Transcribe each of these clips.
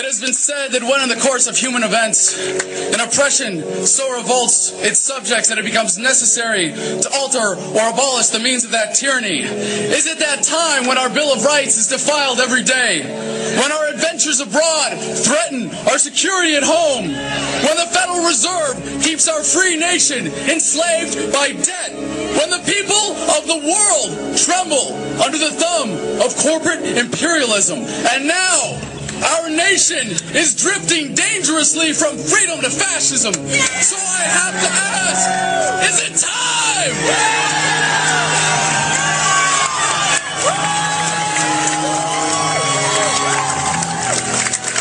It has been said that when in the course of human events, an oppression so revolts its subjects that it becomes necessary to alter or abolish the means of that tyranny. Is it that time when our Bill of Rights is defiled every day? When our adventures abroad threaten our security at home? When the Federal Reserve keeps our free nation enslaved by debt? When the people of the world tremble under the thumb of corporate imperialism? And now, our nation is drifting dangerously from freedom to fascism. So I have to ask, is it time?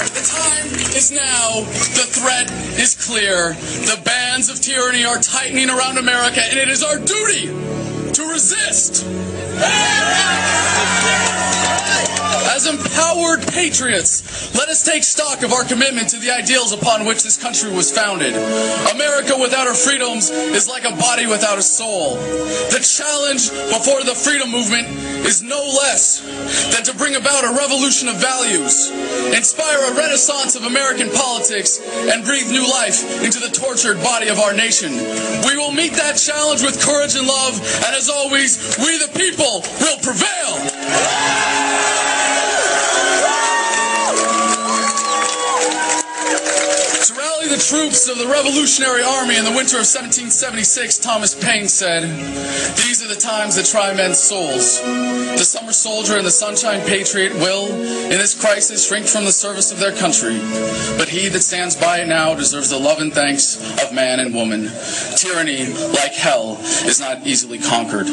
The time is now. The threat is clear. The bands of tyranny are tightening around America, and it is our duty to resist. As empowered patriots, let us take stock of our commitment to the ideals upon which this country was founded. America without her freedoms is like a body without a soul. The challenge before the freedom movement is no less than to bring about a revolution of values, inspire a renaissance of American politics, and breathe new life into the tortured body of our nation. We will meet that challenge with courage and love, and as always, we the people will prevail. To rally the troops of the Revolutionary Army in the winter of 1776, Thomas Paine said, "These are the times that try men's souls. The summer soldier and the sunshine patriot will, in this crisis, shrink from the service of their country. But he that stands by it now deserves the love and thanks of man and woman. Tyranny, like hell, is not easily conquered."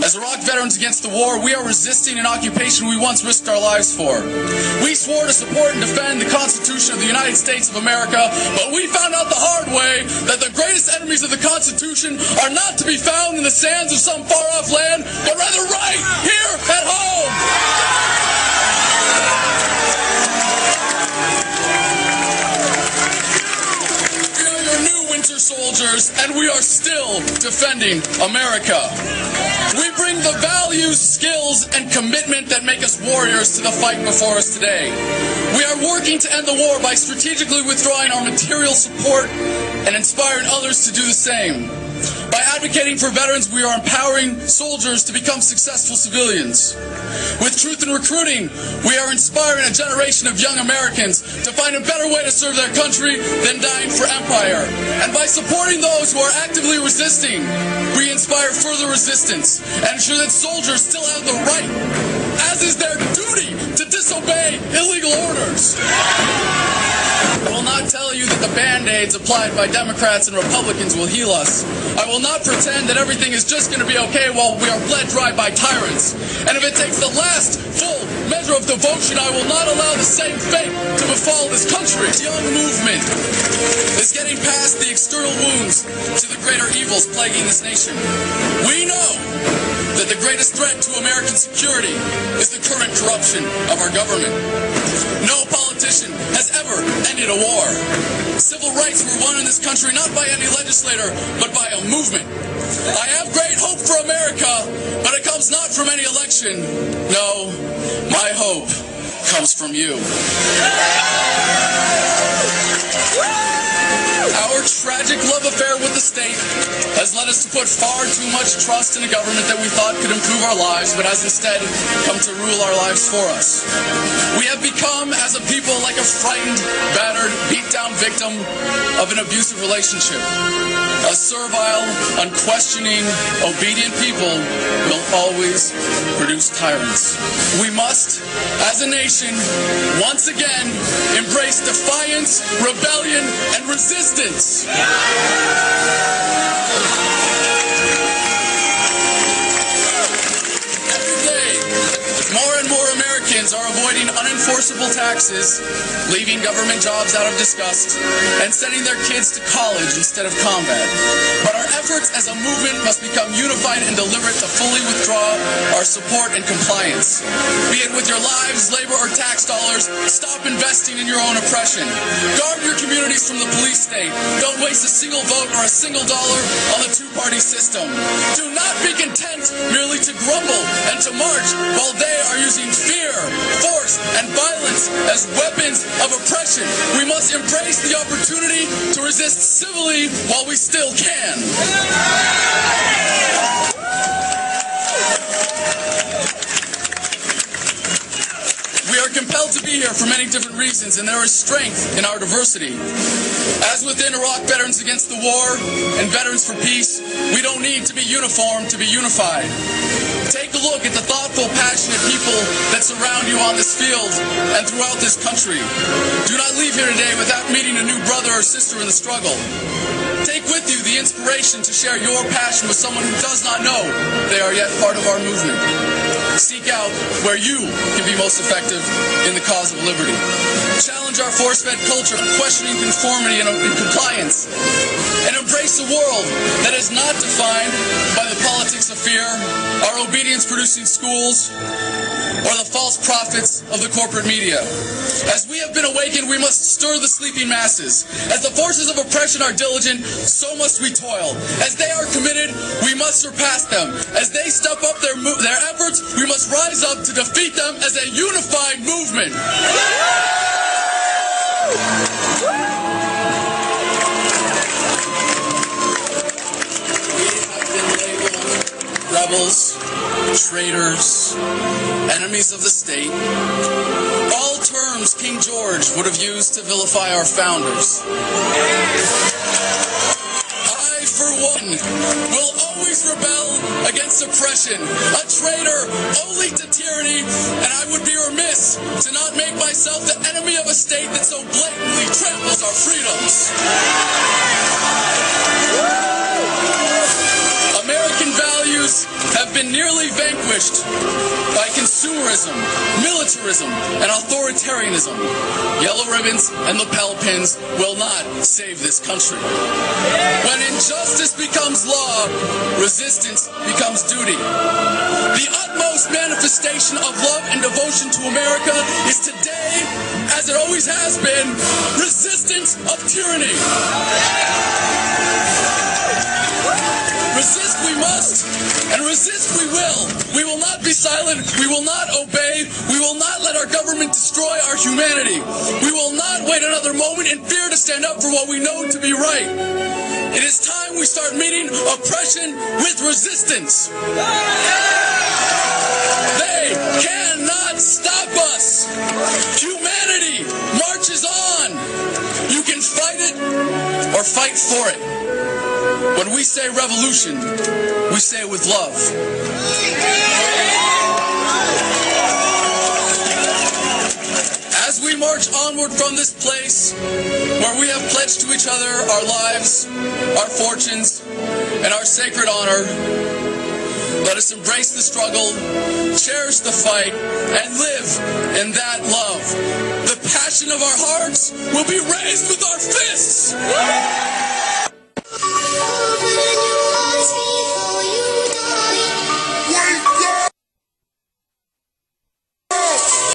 As Iraq veterans against the war, we are resisting an occupation we once risked our lives for. We swore to support and defend the Constitution of the United States of America, but we found out the hard way that the greatest enemies of the Constitution are not to be found in the sands of some far-off land, but rather right here at home. We are your new winter soldiers, and we are still defending America. We bring the values, skills, and commitment that make us warriors to the fight before us today. We are working to end the war by strategically withdrawing our material support and inspiring others to do the same. By advocating for veterans, we are empowering soldiers to become successful civilians. With Truth in Recruiting, we are inspiring a generation of young Americans to find a better way to serve their country than dying for empire. And by supporting those who are actively resisting, we inspire further resistance and ensure that soldiers still have the right, as is their duty, to disobey illegal orders. I will not tell you that the Band-Aids applied by Democrats and Republicans will heal us. I will not pretend that everything is just going to be okay while we are bled dry by tyrants. And if it takes the last full measure of devotion, I will not allow the same fate to befall this country. This young movement is getting past the external wounds to the greater evils plaguing this nation. We know that the greatest threat to American security is the current corruption of our government. No politician has ever ended a war. Civil rights were won in this country not by any legislator, but by a movement. I have great hope for America, but it comes not from any election. No, my hope comes from you. Our tragic love affair with the state has led us to put far too much trust in a government that we thought could improve our lives, but has instead come to rule our lives for us. We have become, as a people, like a frightened, battered, beat-down victim of an abusive relationship. A servile, unquestioning, obedient people will always produce tyrants. We must, as a nation, once again embrace defiance, rebellion, and resistance. Every day, more and more Americans are avoiding unenforceable taxes, leaving government jobs out of disgust, and sending their kids to college instead of combat. But our efforts as a movement must become unified and deliberate to fully withdraw our support and compliance. Be it with your lives, labor, or tax dollars, stop investing in your own oppression. Guard your communities from the police state. Don't waste a single vote or a single dollar on the two-party system. Do not be content merely to grumble and to march while they are using fear, force, and violence as weapons of oppression. We must embrace the opportunity to resist civilly while we still can. We are compelled to be here for many different reasons, and there is strength in our diversity. As within Iraq Veterans Against the War and Veterans for Peace, we don't need to be uniformed to be unified. Take a look at the thoughtful, passionate people that surround you on this field and throughout this country. Do not leave here today without meeting a new brother or sister in the struggle. Take with you the inspiration to share your passion with someone who does not know they are yet part of our movement. Seek out where you can be most effective in the cause of liberty. Challenge our force-fed culture of questioning conformity and compliance. And embrace a world that is not defined by the politics of fear, our obedience-producing schools, or the false prophets of the corporate media. As we have been awakened, we must stir the sleeping masses. As the forces of oppression are diligent, so must we toil. As they are committed, we must surpass them. As they step up their efforts, we must rise up to defeat them as a unified movement. Rebels, traitors, enemies of the state, all terms King George would have used to vilify our founders. I, for one, will always rebel against oppression, a traitor only to tyranny, and I would be remiss to not make myself the enemy of a state that so blatantly tramples our freedoms. American values have been nearly vanquished by consumerism, militarism, and authoritarianism. Yellow ribbons and lapel pins will not save this country. When injustice becomes law, resistance becomes duty. The utmost manifestation of love and devotion to America is today, as it always has been, resistance of tyranny. Resist we must, and resist we will. We will not be silent. We will not obey. We will not let our government destroy our humanity. We will not wait another moment in fear to stand up for what we know to be right. It is time we start meeting oppression with resistance. They cannot stop us. Humanity marches on. You can fight it or fight for it. When we say revolution, we say it with love. As we march onward from this place, where we have pledged to each other our lives, our fortunes, and our sacred honor, let us embrace the struggle, cherish the fight, and live in that love. The passion of our hearts will be raised with our fists.